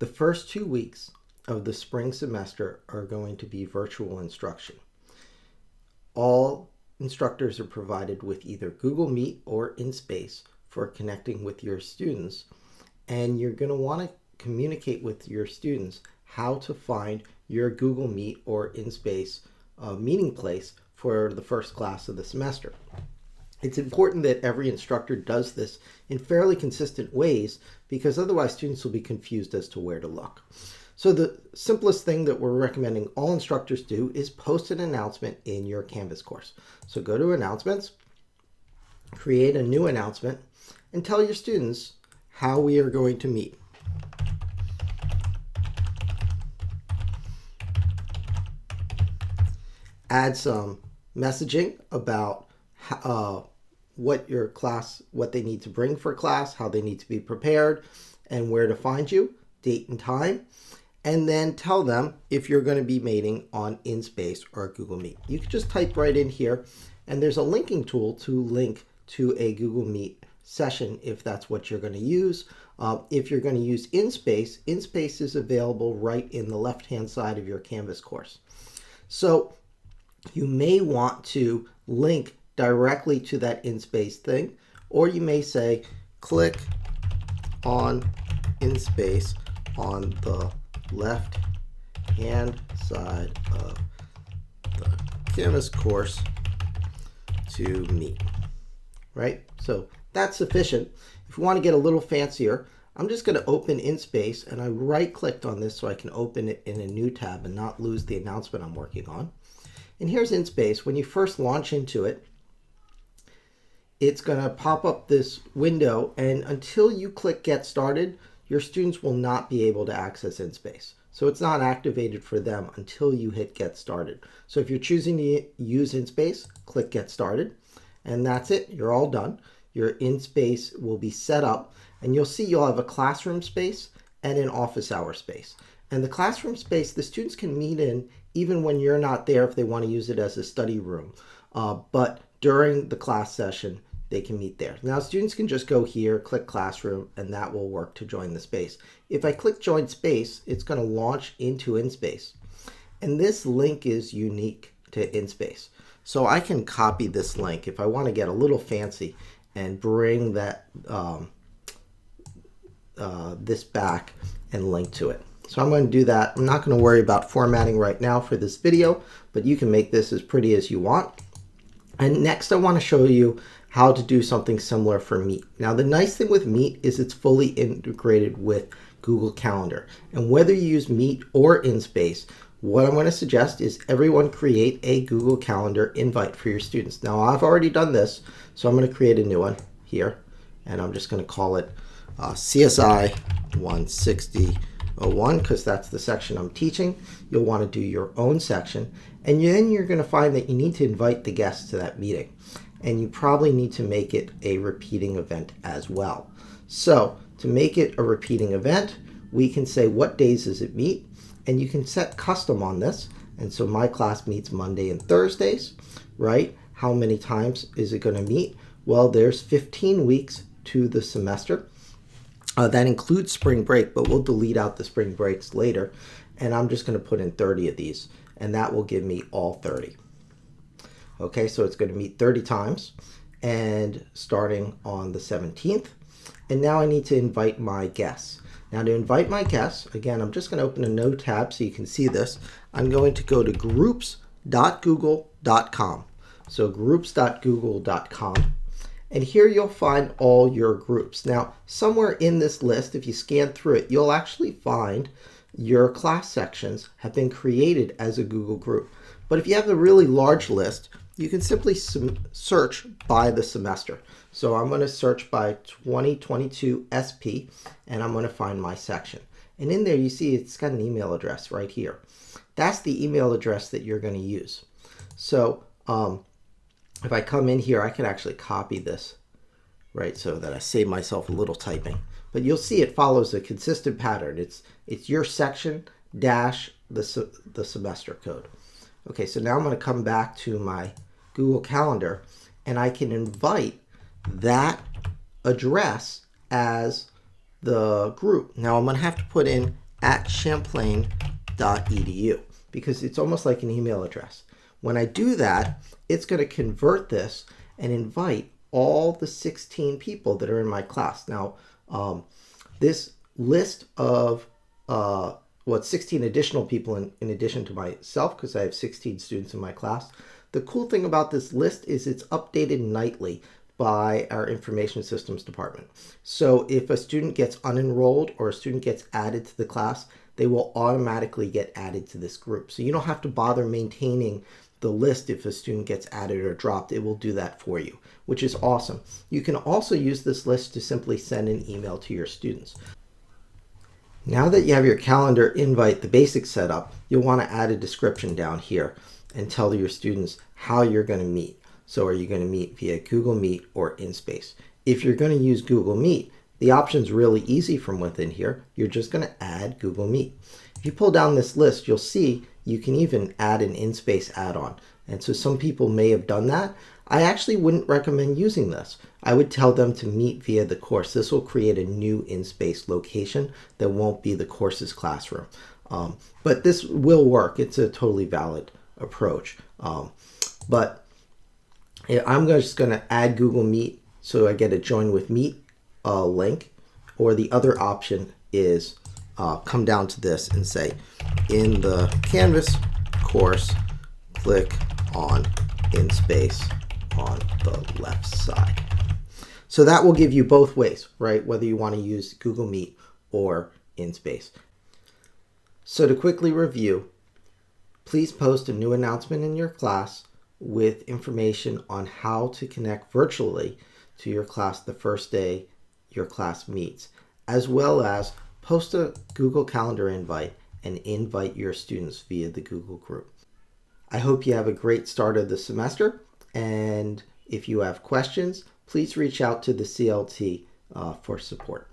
The first 2 weeks of the spring semester are going to be virtual instruction. All instructors are provided with either Google Meet or InSpace for connecting with your students, and you're going to want to communicate with your students how to find your Google Meet or InSpace meeting place for the first class of the semester. It's important that every instructor does this in fairly consistent ways, because otherwise students will be confused as to where to look. So the simplest thing that we're recommending all instructors do is post an announcement in your Canvas course. So go to announcements, create a new announcement, and tell your students how we are going to meet. Add some messaging about what they need to bring for class, how they need to be prepared, and where to find you, date and time, and then tell them if you're going to be meeting on InSpace or Google Meet. You can just type right in here, and there's a linking tool to link to a Google Meet session if that's what you're going to use. If you're going to use InSpace, InSpace is available right in the left-hand side of your Canvas course. So you may want to link directly to that InSpace thing, or you may say click on InSpace on the left hand side of the Canvas course to meet, right? So that's sufficient. If you want to get a little fancier, I'm just going to open InSpace, and I right clicked on this so I can open it in a new tab and not lose the announcement I'm working on. And here's InSpace. When you first launch into it, it's going to pop up this window, and until you click Get Started, your students will not be able to access InSpace. So it's not activated for them until you hit Get Started. So if you're choosing to use InSpace, click Get Started, and that's it. You're all done. Your InSpace will be set up, and you'll see you'll have a classroom space and an office hour space. And the classroom space, the students can meet in even when you're not there if they want to use it as a study room. But during the class session, they can meet there. Now students can just go here, click Classroom, and that will work to join the space. If I click Join Space, it's going to launch into InSpace. And this link is unique to InSpace. So I can copy this link if I want to get a little fancy and bring that this back and link to it. So I'm going to do that. I'm not going to worry about formatting right now for this video, but you can make this as pretty as you want. And next I want to show you how to do something similar for Meet. Now the nice thing with Meet is it's fully integrated with Google Calendar. And whether you use Meet or InSpace, what I'm going to suggest is everyone create a Google Calendar invite for your students. Now I've already done this, so I'm going to create a new one here, and I'm just going to call it CSI 160.01 because that's the section I'm teaching. You'll want to do your own section, and then you're going to find that you need to invite the guests to that meeting. And you probably need to make it a repeating event as well. So to make it a repeating event, we can say what days does it meet, and you can set custom on this. And so my class meets Monday and Thursdays, right? How many times is it going to meet? Well, there's 15 weeks to the semester. That includes spring break, but we'll delete out the spring breaks later. And I'm just going to put in 30 of these, and that will give me all 30. Okay, so it's going to meet 30 times, and starting on the 17th. And now I need to invite my guests. Now to invite my guests, again, I'm just going to open a new tab so you can see this. I'm going to go to groups.google.com. So groups.google.com. And here you'll find all your groups. Now, somewhere in this list, if you scan through it, you'll actually find your class sections have been created as a Google group. But if you have a really large list, you can simply search by the semester. So I'm going to search by 2022 SP, and I'm going to find my section. And in there you see it's got an email address right here. That's the email address that you're going to use. So if I come in here, I can actually copy this, right, so that I save myself a little typing. But you'll see it follows a consistent pattern. It's your section dash the semester code. Okay, so now I'm going to come back to my Google Calendar, and I can invite that address as the group. Now I'm going to have to put in at champlain.edu, because it's almost like an email address. When I do that, it's going to convert this and invite all the 16 people that are in my class. Now, this list of 16 additional people in addition to myself, because I have 16 students in my class. The cool thing about this list is it's updated nightly by our information systems department. So if a student gets unenrolled or a student gets added to the class, they will automatically get added to this group. So you don't have to bother maintaining the list if a student gets added or dropped. It will do that for you, which is awesome. You can also use this list to simply send an email to your students. Now that you have your calendar invite, the basics set up, you'll want to add a description down here and tell your students how you're going to meet. So are you going to meet via Google Meet or InSpace? If you're going to use Google Meet, the option's really easy from within here. You're just going to add Google Meet. If you pull down this list, you'll see you can even add an InSpace add-on. And so some people may have done that. I actually wouldn't recommend using this. I would tell them to meet via the course. This will create a new InSpace location that won't be the course's classroom. But this will work. It's a totally valid approach. But I'm just going to add Google Meet, so I get a join with Meet link. Or the other option is come down to this and say, in the Canvas course, click on InSpace on the left side. So that will give you both ways, right? Whether you want to use Google Meet or InSpace. So to quickly review, please post a new announcement in your class with information on how to connect virtually to your class the first day your class meets, as well as post a Google Calendar invite and invite your students via the Google group. I hope you have a great start of the semester, and if you have questions, please reach out to the CLT for support.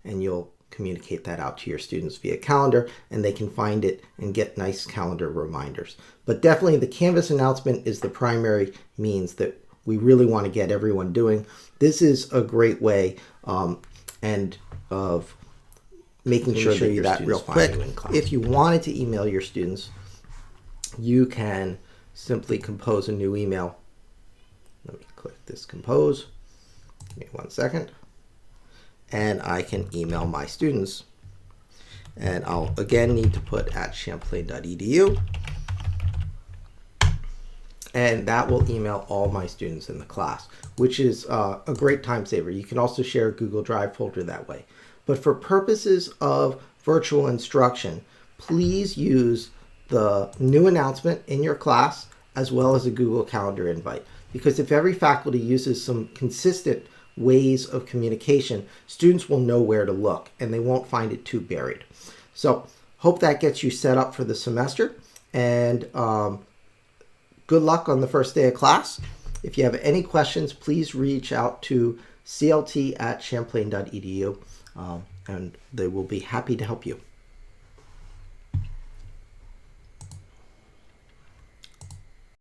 And you'll communicate that out to your students via calendar, and they can find it and get nice calendar reminders. But definitely the Canvas announcement is the primary means that we really want to get everyone doing. This is a great way and of making sure that your students find you in class. If you wanted to email your students, you can simply compose a new email. Let me click this compose. Give me 1 second. And I can email my students. And I'll again need to put at champlain.edu. And that will email all my students in the class, which is a great time saver. You can also share a Google Drive folder that way. But for purposes of virtual instruction, please use the new announcement in your class as well as a Google Calendar invite. Because if every faculty uses some consistent ways of communication, students will know where to look and they won't find it too buried. So hope that gets you set up for the semester, and good luck on the first day of class. If you have any questions, please reach out to clt@champlain.edu, and they will be happy to help you.